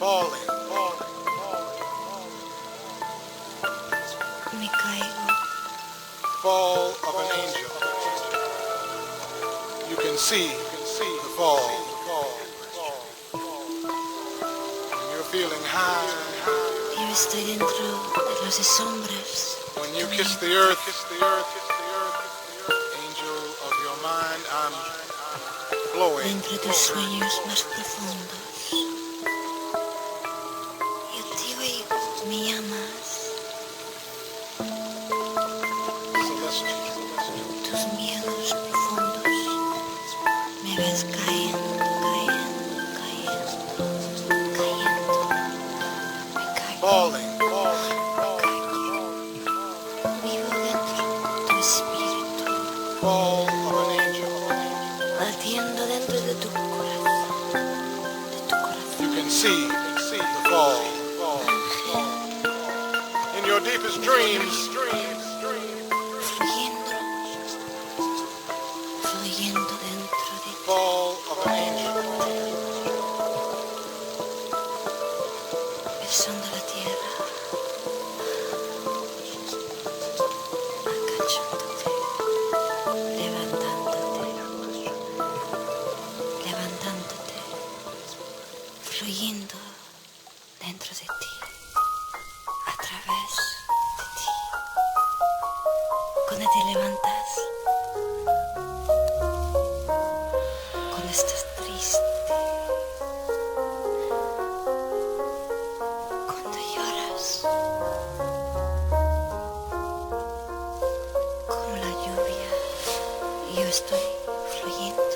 falling. Me caigo. Fall of an angel. You can see the fall. When you're feeling high. Yo estoy dentro de los escombros. When you kiss the earth, angel of your mind, I'm flowing. Dentro de tus sueños más profundos. Yo te oigo, me llamas. Tus miedos profundos. Me ves cayendo, cayendo, cayendo, cayendo. Me caigo. Falling. Vivo dentro de tu espíritu. Fall of an angel. Latiendo dentro de tu corazón. De tu corazón. You can see the fall. In your deepest dreams, Fluyendo. Fluyendo dentro de ti. fall of an angel. Besando la tierra. Acachándote. Levantándote. Levantándote. Fluyendo dentro de ti. A través de ti. Cuando te levantas. Cuando estás triste. Cuando lloras. Como la lluvia. Yo estoy fluyendo.